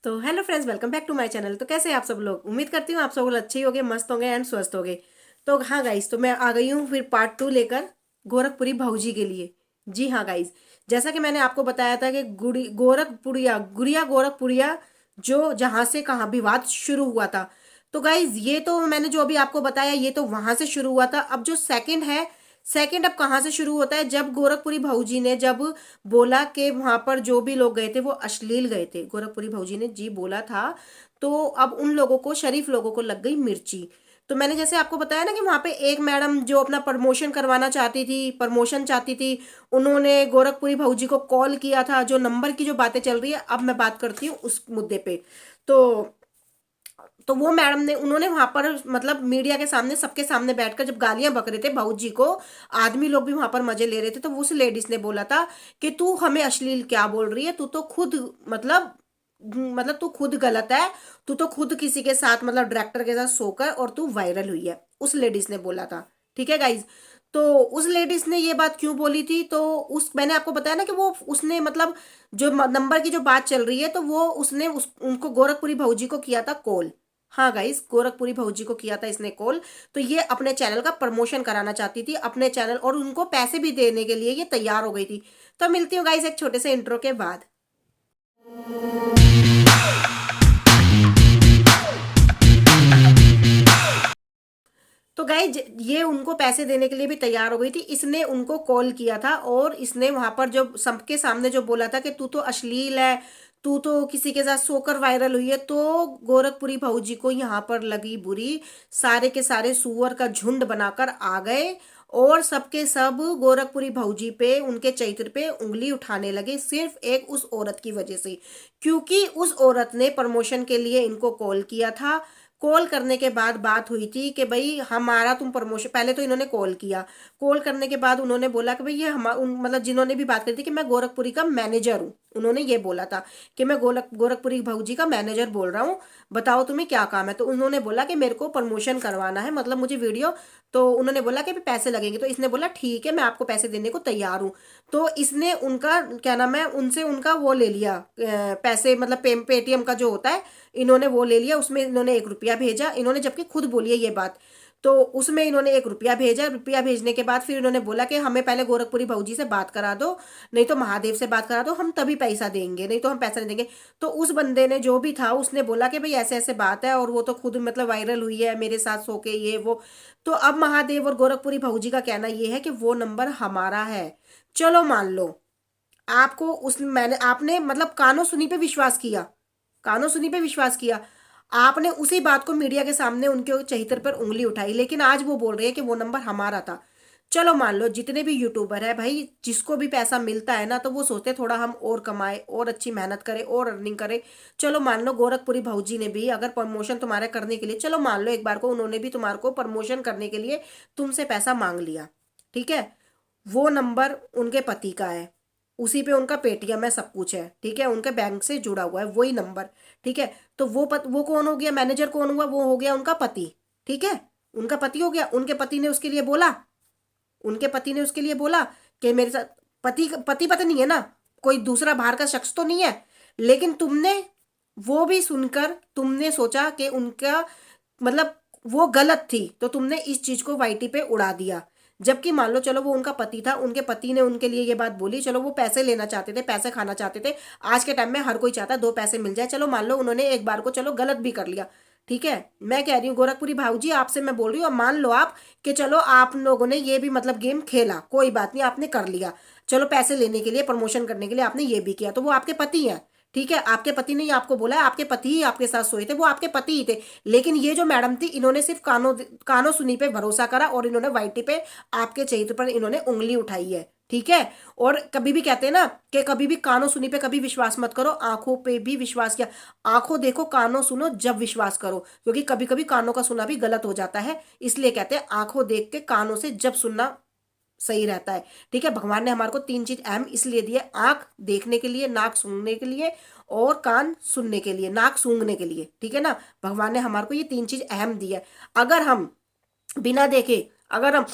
तो hello friends, welcome back to my channel. तो कैसे हैं आप सब लोग? उम्मीद करती हूँ आप सब लोग अच्छे ही होंगे, मस्त होंगे एंड स्वस्थ होंगे। तो हाँ गाइस, तो मैं आ गई हूँ फिर पार्ट 2 लेकर गोरखपुरी भाऊजी के लिए। जी हाँ गाइस, जैसा कि मैंने आपको बताया था कि गुड़ी गोरखपुरिया गुड़िया गोरखपुरिया जो जहाँ से कहाँ विवाद शुरू हुआ था। तो गाइस, ये तो मैंने जो अभी आपको बताया ये तो वहां से शुरू हुआ था। अब जो सेकंड है, सेकंड अब कहाँ से शुरू होता है, जब गोरखपुरी भाऊजी ने जब बोला कि वहां पर जो भी लोग गए थे वो अश्लील गए थे, गोरखपुरी भाऊजी ने जी बोला था। तो अब उन लोगों को, शरीफ लोगों को लग गई मिर्ची। तो मैंने जैसे आपको बताया ना कि वहां पे एक मैडम जो अपना प्रमोशन करवाना चाहती थी, प्रमोशन चाहती थी, उन्होंने गोरखपुरी भाऊजी को कॉल किया था। जो नंबर की जो बातें चल रही है, अब मैं बात करती हूँ उस मुद्दे पे। तो वो मैडम ने, उन्होंने वहां पर मतलब मीडिया के सामने, सबके सामने बैठकर जब गालियां बक रहे थे भाऊजी को, आदमी लोग भी वहां पर मजे ले रहे थे, तो उस लेडीज ने बोला था कि तू हमें अश्लील क्या बोल रही है, तू तो खुद मतलब तू खुद गलत है। तू तो खुद किसी के साथ मतलब डायरेक्टर के साथ सोकर और तू वायरल हुई है, उस लेडीज ने बोला था। ठीक है गाइज। तो उस लेडीज ने ये बात क्यों बोली थी, तो उस मैंने आपको बताया ना कि वो उसने मतलब जो नंबर की जो बात चल रही है, तो वो उसने उनको गोरखपुरी भाऊजी को किया था कॉल। हाँ गाइस, गोरखपुरी भाऊजी को किया था इसने कॉल। तो ये अपने चैनल का प्रमोशन कराना चाहती थी अपने चैनल, और उनको पैसे भी देने के लिए ये तैयार हो गई थी। तो मिलती हूँ गाइस एक छोटे से इंट्रो के बाद। तो गाइज, ये उनको पैसे देने के लिए भी तैयार हो गई थी। इसने उनको कॉल किया था और इसने वहां पर जो सबके सामने जो बोला था कि तू तो अश्लील है, तू तो किसी के साथ सोकर वायरल हुई है। तो गोरखपुरी भाऊजी को यहाँ पर लगी बुरी। सारे के सारे सुअर का झुंड बनाकर आ गए और सबके सब गोरखपुरी भाऊजी पे, उनके चरित्र पे उंगली उठाने लगे, सिर्फ एक उस औरत की वजह से। क्योंकि उस औरत ने प्रमोशन के लिए इनको कॉल किया था। कॉल करने के बाद बात हुई थी कि भाई हमारा तुम प्रमोशन, पहले तो इन्होंने कॉल किया। कॉल करने के बाद उन्होंने बोला कि भाई ये हम मतलब जिन्होंने भी बात करी थी कि मैं गोरखपुरी का मैनेजर हूँ, उन्होंने ये बोला था कि मैं गोरखपुरी भाऊजी का मैनेजर बोल रहा हूँ, बताओ तुम्हें क्या काम है। तो उन्होंने बोला कि मेरे को प्रमोशन करवाना है, मतलब मुझे वीडियो। तो उन्होंने बोला कि पैसे लगेंगे, तो इसने बोला ठीक है, मैं आपको पैसे देने को तैयार हूँ। तो इसने उनका क्या नाम है, उनसे उनका वो ले लिया, पैसे मतलब पेटीएम का जो होता है, इन्होंने वो ले लिया। उसमें इन्होंने 1 रुपया भेजा, इन्होंने जबकि खुद बोली है ये बात। तो उसमें इन्होंने 1 रुपया भेजा। रुपया भेजने के बाद फिर इन्होंने बोला कि हमें पहले गोरखपुरी भाऊजी से बात करा दो, नहीं तो महादेव से बात करा दो, हम तभी पैसा देंगे, नहीं तो हम पैसा नहीं देंगे। तो उस बंदे ने, जो भी था, उसने बोला कि भाई ऐसे ऐसे बात है, और वो तो खुद मतलब वायरल हुई है मेरे साथ सो के, ये वो। तो अब महादेव और गोरखपुरी भाऊजी का कहना ये है कि वो नंबर हमारा है। चलो मान लो, आपको उस मैंने आपने मतलब कानों सुनी पे विश्वास किया, कानों सुनी पे विश्वास किया। आपने उसी बात को मीडिया के सामने उनके चहित्र पर उंगली उठाई, लेकिन आज वो बोल रहे हैं कि वो नंबर हमारा था। चलो मान लो, जितने भी यूट्यूबर है भाई, जिसको भी पैसा मिलता है ना, तो वो सोचते हैं थोड़ा हम और कमाए और अच्छी मेहनत करें और अर्निंग करें। चलो मान लो गोरखपुरी भाऊजी ने भी अगर प्रमोशन तुम्हारे करने के लिए, चलो मान लो एक बार को उन्होंने भी तुम्हारे को प्रमोशन करने के लिए तुमसे पैसा मांग लिया, ठीक है। वो नंबर उनके पति का है, उसी पे उनका पेटीएम है, सब कुछ है, ठीक है, उनके बैंक से जुड़ा हुआ है वही नंबर। ठीक है। तो वो कौन हो गया, मैनेजर कौन हुआ, वो हो गया उनका पति। ठीक है, उनका पति हो गया। उनके पति ने उसके लिए बोला, उनके पति ने उसके लिए बोला कि मेरे साथ, पति पति पत्नी है ना, कोई दूसरा बाहर का शख्स तो नहीं है। लेकिन तुमने वो भी सुनकर तुमने सोचा कि उनका मतलब वो गलत थी, तो तुमने इस चीज को वाईटी पे उड़ा दिया। जबकि मान लो, चलो वो उनका पति था, उनके पति ने उनके लिए ये बात बोली, चलो वो पैसे लेना चाहते थे, पैसे खाना चाहते थे। आज के टाइम में हर कोई चाहता है 2 पैसे मिल जाए। चलो मान लो उन्होंने एक बार को चलो गलत भी कर लिया, ठीक है। मैं कह रही हूँ गोरखपुरी भाऊजी, आपसे मैं बोल रही हूँ, अब मान लो आप कि चलो आप लोगों ने ये भी मतलब गेम खेला, कोई बात नहीं, आपने कर लिया। चलो पैसे लेने के लिए, प्रमोशन करने के लिए आपने ये भी किया, तो वो आपके पति हैं। ठीक है, आपके पति ने ही आपको बोला है, आपके पति ही आपके साथ सोए थे, वो आपके पति ही थे। लेकिन ये जो मैडम थी, इन्होंने सिर्फ कानों कानों सुनी पे भरोसा करा और इन्होंने वाईटी पे आपके चरित्र पर इन्होंने उंगली उठाई है। ठीक है। और कभी भी कहते हैं ना कि कभी भी कानों सुनी पे कभी विश्वास मत करो, आंखों पे भी विश्वास किया। आंखों देखो, कानों सुनो, जब विश्वास करो, क्योंकि कभी कभी कानों का सुना भी गलत हो जाता है। इसलिए कहते हैं आंखों देख के कानों से जब सुनना सही रहता है। ठीक है। भगवान ने हमारे को 3 चीज अहम इसलिए दी है, आंख देखने के लिए, नाक सूंघने के लिए, और कान सुनने के लिए, नाक सूंघने के लिए। ठीक है ना। भगवान ने हमारे को ये 3 चीज अहम दी है। अगर हम बिना देखे, अगर हम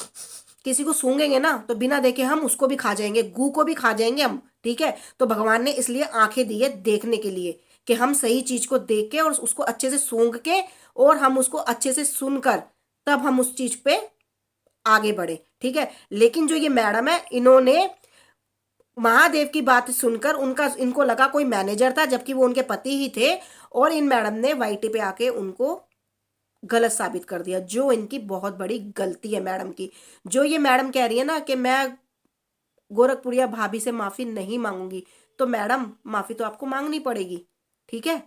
किसी को सूंघेंगे ना, तो बिना देखे हम उसको भी खा जाएंगे, गू को भी खा जाएंगे हम। ठीक है। तो भगवान ने इसलिए आंखें दी है देखने के लिए, कि हम सही चीज को देख के और उसको अच्छे से सूंघ के और हम उसको अच्छे से सुनकर तब हम उस चीज पे आगे बढ़े, ठीक है। लेकिन जो ये मैडम है, इन्होंने महादेव की बात सुनकर इनको लगा कोई मैनेजर था, जबकि वो उनके पति ही थे, और इन मैडम ने वाईटी पे आके उनको गलत साबित कर दिया, जो इनकी बहुत बड़ी गलती है मैडम की। जो ये मैडम कह रही है ना कि मैं गोरखपुरिया भाभी से माफी नहीं मांगूंगी, तो मैडम माफी तो आपको मांगनी पड़ेगी, ठीक है।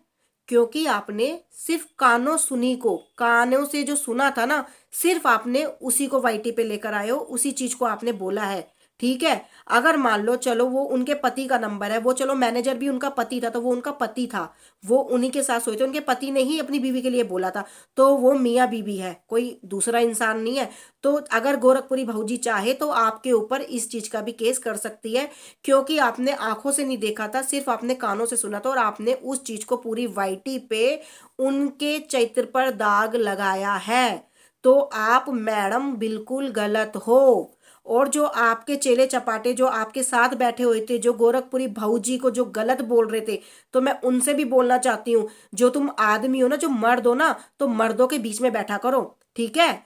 क्योंकि आपने सिर्फ कानों से जो सुना था ना, सिर्फ आपने उसी को वाईटी पे लेकर आए हो, उसी चीज को आपने बोला है, ठीक है। अगर मान लो चलो वो उनके पति का नंबर है, वो चलो मैनेजर भी उनका पति था, तो वो उनका पति था, वो उन्हीं के साथ सोए थे, उनके पति ने ही अपनी बीवी के लिए बोला था, तो वो मियाँ बीवी है, कोई दूसरा इंसान नहीं है। तो अगर गोरखपुरी भौजी चाहे तो आपके ऊपर इस चीज का भी केस कर सकती है, क्योंकि आपने आंखों से नहीं देखा था, सिर्फ आपने कानों से सुना था, और आपने उस चीज को पूरी वाईटी पे उनके चरित्र पर दाग लगाया है। तो आप मैडम बिल्कुल गलत हो। और जो आपके चेले चपाटे जो आपके साथ बैठे हुए थे, जो गोरखपुरी भौजी को जो गलत बोल रहे थे, तो मैं उनसे भी बोलना चाहती हूँ, जो तुम आदमी हो ना, जो मर्द हो ना, तो मर्दों के बीच में बैठा करो, ठीक है।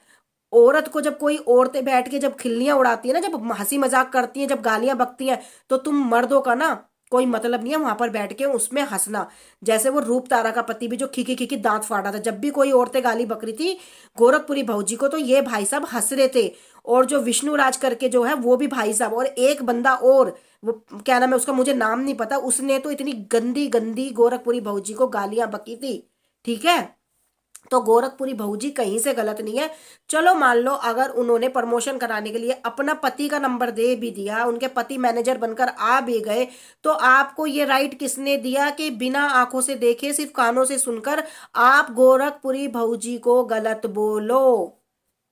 औरत को जब कोई औरतें बैठ के जब खिल्लियां उड़ाती है ना, जब हंसी मजाक करती हैं, जब गालियां बकती हैं, तो तुम मर्दों का ना कोई मतलब नहीं है वहां पर बैठ के उसमें हंसना। जैसे वो रूप तारा का पति भी जो खीखी खीखी दांत फाड़ा था, जब भी कोई औरतें गाली बक रही थी गोरखपुरी भौजी को, तो ये भाई साहब हंस रहे थे। और जो विष्णु राज करके जो है वो भी भाई साहब, और एक बंदा और, वो क्या नाम है उसका, मुझे नाम नहीं पता, उसने तो इतनी गंदी गंदी गोरखपुरी भौजी को गालियां बकी थी, ठीक है। तो गोरखपुरी भौजी कहीं से गलत नहीं है। चलो मान लो अगर उन्होंने प्रमोशन कराने के लिए अपना पति का नंबर दे भी दिया, उनके पति मैनेजर बनकर आ भी गए, तो आपको ये राइट किसने दिया कि बिना आंखों से देखे, सिर्फ कानों से सुनकर आप गोरखपुरी भौजी को गलत बोलो?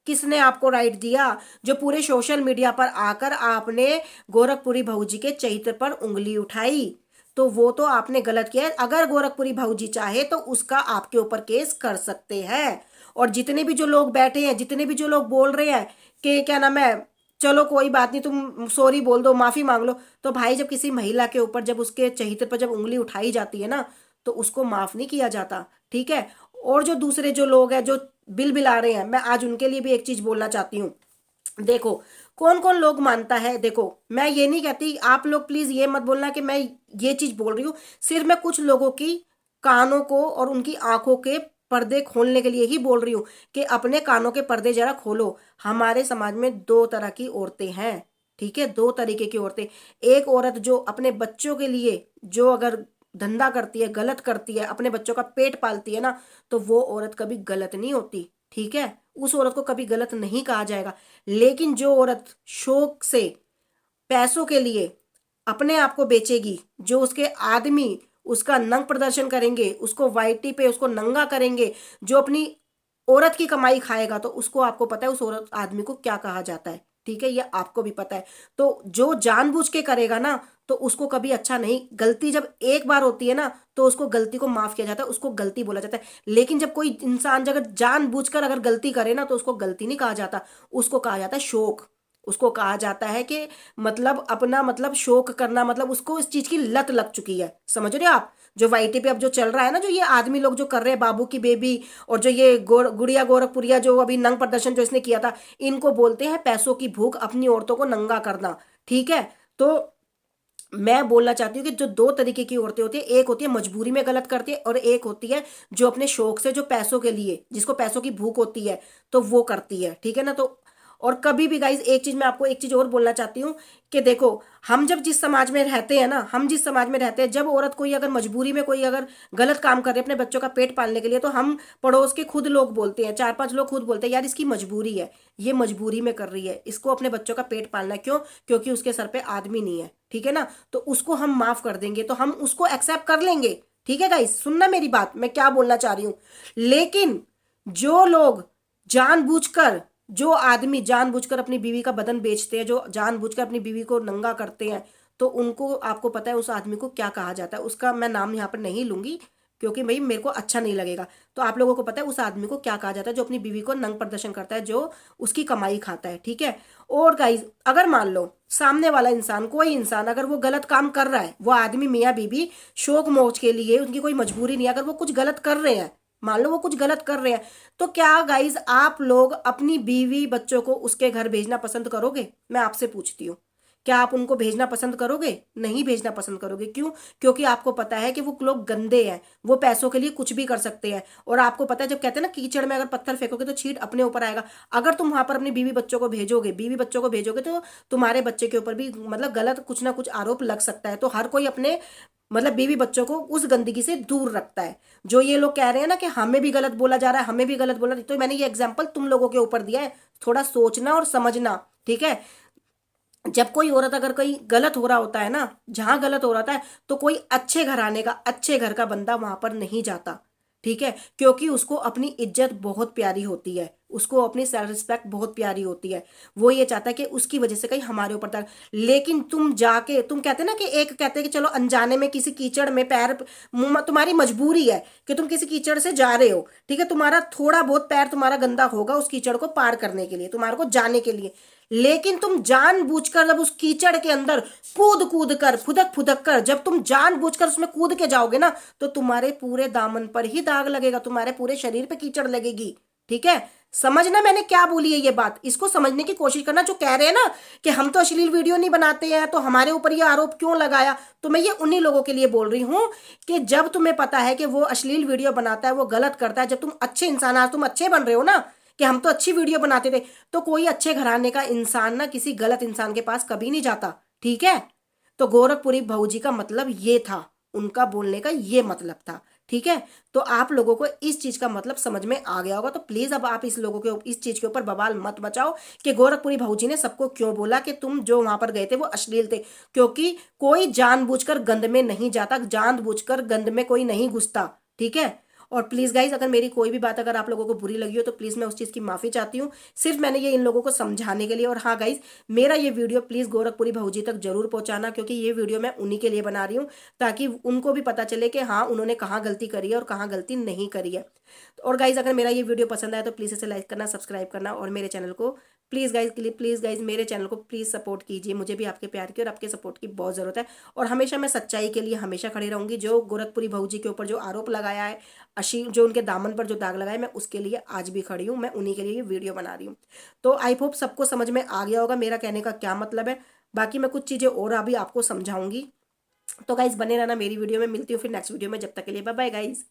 किसने आपको राइट दिया? जो पूरे सोशल मीडिया पर आकर आपने गोरखपुरी भौजी के चरित्र पर उंगली उठाई, तो वो तो आपने गलत किया है। अगर गोरखपुरी भौजी चाहे तो उसका आपके ऊपर केस कर सकते हैं। और जितने भी जो लोग बैठे हैं, जितने भी जो लोग बोल रहे हैं कि क्या नाम है, चलो कोई बात नहीं, तुम सॉरी बोल दो, माफी मांग लो, तो भाई जब किसी महिला के ऊपर, जब उसके चरित्र पर जब उंगली उठाई जाती है ना, तो उसको माफ नहीं किया जाता, ठीक है। और जो दूसरे जो लोग हैं जो बिल बिला रहे हैं, मैं आज उनके लिए भी एक चीज बोलना चाहती हूँ। देखो कौन कौन लोग मानता है, देखो मैं ये नहीं कहती, आप लोग प्लीज ये मत बोलना कि मैं ये चीज बोल रही हूँ, सिर्फ मैं कुछ लोगों की कानों को और उनकी आंखों के पर्दे खोलने के लिए ही बोल रही हूँ कि अपने कानों के पर्दे जरा खोलो। हमारे समाज में दो तरह की औरतें हैं, ठीक है, दो तरीके की औरतें। एक औरत जो अपने बच्चों के लिए जो अगर धंधा करती है, गलत करती है, अपने बच्चों का पेट पालती है ना, तो वो औरत कभी गलत नहीं होती, ठीक है, उस औरत को कभी गलत नहीं कहा जाएगा। लेकिन जो औरत शौक से, पैसों के लिए अपने आप को बेचेगी, जो उसके आदमी उसका नंग प्रदर्शन करेंगे, उसको वाईटी पे उसको नंगा करेंगे, जो अपनी औरत की कमाई खाएगा, तो उसको, आपको पता है उस औरत आदमी को क्या कहा जाता है, ठीक है, ये आपको भी पता है। तो जो जानबूझ के करेगा ना, तो उसको कभी अच्छा नहीं, गलती जब एक बार होती है ना, तो उसको गलती को माफ किया जाता है, उसको गलती बोला जाता है। लेकिन जब कोई इंसान अगर जानबूझकर अगर गलती करे ना, तो उसको गलती नहीं कहा जाता, उसको कहा जाता है शौक। उसको कहा जाता है कि मतलब अपना मतलब शौक करना, मतलब उसको इस चीज की लत लग चुकी है, समझ रहे हो आप। जो वाईटी पे अब जो चल रहा है ना, जो ये आदमी लोग जो कर रहे हैं, बाबू की बेबी, और जो ये गुड़िया गोरखपुरिया जो अभी नंग प्रदर्शन जो इसने किया था, इनको बोलते हैं पैसों की भूख, अपनी औरतों को नंगा करना, ठीक है। तो मैं बोलना चाहती हूँ कि जो दो तरीके की औरतें होती है, एक होती है मजबूरी में गलत करती है, और एक होती है जो अपने शौक से, जो पैसों के लिए, जिसको पैसों की भूख होती है, तो वो करती है, ठीक है ना। तो और कभी भी गाइज एक चीज मैं आपको एक चीज और बोलना चाहती हूँ कि देखो, हम जब जिस समाज में रहते हैं ना, हम जिस समाज में रहते हैं, जब औरत कोई अगर मजबूरी में कोई अगर गलत काम कर रही है अपने बच्चों का पेट पालने के लिए, तो हम पड़ोस के खुद लोग बोलते हैं, चार पांच लोग खुद बोलते हैं, यार इसकी मजबूरी है, ये मजबूरी में कर रही है, इसको अपने बच्चों का पेट पालना है, क्यों? क्योंकि उसके सर पे आदमी नहीं है, ठीक है ना। तो उसको हम माफ कर देंगे, तो हम उसको एक्सेप्ट कर लेंगे, ठीक है गाइस, सुनना मेरी बात, मैं क्या बोलना चाह रही हूं। लेकिन जो लोग जानबूझकर, जो आदमी जानबूझकर अपनी बीवी का बदन बेचते हैं, जो जानबूझकर अपनी बीवी को नंगा करते हैं, तो उनको, आपको पता है उस आदमी को क्या कहा जाता है, उसका मैं नाम यहाँ पर नहीं लूंगी, क्योंकि भाई मेरे को अच्छा नहीं लगेगा। तो आप लोगों को पता है उस आदमी को क्या कहा जाता है, जो अपनी बीवी को नंग प्रदर्शन करता है, जो उसकी कमाई खाता है, ठीक है। और गाइज अगर मान लो सामने वाला इंसान, कोई इंसान अगर वो गलत काम कर रहा है, वो आदमी मियाँ बीबी शौक मौज के लिए, उनकी कोई मजबूरी नहीं है, अगर वो कुछ गलत कर रहे हैं, मान लो वो कुछ गलत कर रहे हैं, तो क्या गाइज आप लोग अपनी बीवी बच्चों को उसके घर भेजना पसंद करोगे? मैं आपसे पूछती हूँ, क्या आप उनको भेजना पसंद करोगे? नहीं भेजना पसंद करोगे। क्यों? क्योंकि आपको पता है कि वो लोग गंदे हैं, वो पैसों के लिए कुछ भी कर सकते हैं। और आपको पता है, जब कहते हैं ना कीचड़ में अगर पत्थर फेंकोगे तो छींट अपने ऊपर आएगा। अगर तुम वहां पर अपनी बीवी बच्चों को भेजोगे, बीवी बच्चों को भेजोगे, तो तुम्हारे बच्चे के ऊपर भी मतलब गलत कुछ ना कुछ आरोप लग सकता है। तो हर कोई अपने मतलब बीवी बच्चों को उस गंदगी से दूर रखता है। जो ये लोग कह रहे हैं ना कि हमें भी गलत बोला जा रहा है, हमें भी गलत बोला, तो मैंने ये एग्जाम्पल तुम लोगों के ऊपर दिया है, थोड़ा सोचना और समझना, ठीक है। जब कोई औरत अगर कहीं गलत हो रहा होता है ना, जहां गलत हो रहा है, तो कोई अच्छे घराने का, अच्छे घर का बंदा वहां पर नहीं जाता, ठीक है। क्योंकि उसको अपनी इज्जत बहुत प्यारी होती है, उसको अपनी सेल्फ रिस्पेक्ट बहुत प्यारी होती है। वो ये चाहता है कि उसकी वजह से कहीं हमारे ऊपर तक। लेकिन तुम जाके, तुम कहते ना कि एक कहते हैं कि चलो अनजाने में किसी कीचड़ में पैर, तुम्हारी मजबूरी है कि तुम किसी कीचड़ से जा रहे हो, ठीक है, तुम्हारा थोड़ा बहुत पैर तुम्हारा गंदा होगा उस कीचड़ को पार करने के लिए, तुम्हारे को जाने के लिए। लेकिन तुम जानबूझकर जब उस कीचड़ के अंदर कूद कूद कर, फुदक फुदक कर, जब तुम जानबूझकर उसमें कूद के जाओगे ना, तो तुम्हारे पूरे दामन पर ही दाग लगेगा, तुम्हारे पूरे शरीर पे कीचड़ लगेगी, ठीक है। समझना मैंने क्या बोली है ये बात, इसको समझने की कोशिश करना। जो कह रहे हैं ना कि हम तो अश्लील वीडियो नहीं बनाते हैं, तो हमारे ऊपर ये आरोप क्यों लगाया, तो मैं ये उन्हीं लोगों के लिए बोल रही हूं कि जब तुम्हें पता है कि वो अश्लील वीडियो बनाता है, वो गलत करता है, जब तुम अच्छे इंसान, आज तुम अच्छे बन रहे हो ना कि हम तो अच्छी वीडियो बनाते थे, तो कोई अच्छे घराने का इंसान ना किसी गलत इंसान के पास कभी नहीं जाता, ठीक है। तो गोरखपुरी भौजी का मतलब ये था, उनका बोलने का ये मतलब था, ठीक है। तो आप लोगों को इस चीज का मतलब समझ में आ गया होगा। तो प्लीज अब आप इस लोगों के इस चीज के ऊपर बवाल मत बचाओ कि गोरखपुरी भौजी ने सबको क्यों बोला कि तुम जो वहां पर गए थे वो अश्लील थे। क्योंकि कोई जानबूझकर गंद में नहीं जाता, जानबूझकर गंद में कोई नहीं घुसता, ठीक है। और प्लीज गाइज अगर मेरी कोई भी बात अगर आप लोगों को बुरी लगी हो तो प्लीज मैं उस चीज की माफी चाहती हूँ। सिर्फ मैंने ये इन लोगों को समझाने के लिए। और हाँ गाइज, मेरा ये वीडियो प्लीज गोरखपुरी भौजी तक जरूर पहुंचाना, क्योंकि ये वीडियो मैं उन्हीं के लिए बना रही हूँ, ताकि उनको भी पता चले कि हाँ उन्होंने कहाँ गलती करी है और कहाँ गलती नहीं करी है। और गाइज अगर मेरा ये वीडियो पसंद आया तो प्लीज इसे लाइक करना, सब्सक्राइब करना, और मेरे चैनल को प्लीज गाइज मेरे चैनल को प्लीज सपोर्ट कीजिए। मुझे भी आपके प्यार की और आपके सपोर्ट की बहुत जरूरत है। और हमेशा मैं सच्चाई के लिए हमेशा खड़ी रहूंगी। जो गोरखपुरी भौजी के ऊपर जो आरोप लगाया है, अशी जो उनके दामन पर जो दाग लगाए, मैं उसके लिए आज भी खड़ी हूँ, मैं उन्हीं के लिए ये वीडियो बना रही हूँ। तो आई होप सबको समझ में आ गया होगा मेरा कहने का क्या मतलब है। बाकी मैं कुछ चीज़ें और अभी आपको समझाऊंगी। तो गाइज बने रहना मेरी वीडियो में, मिलती हूँ फिर नेक्स्ट वीडियो में। जब तक के लिए बाय बाय गाइज।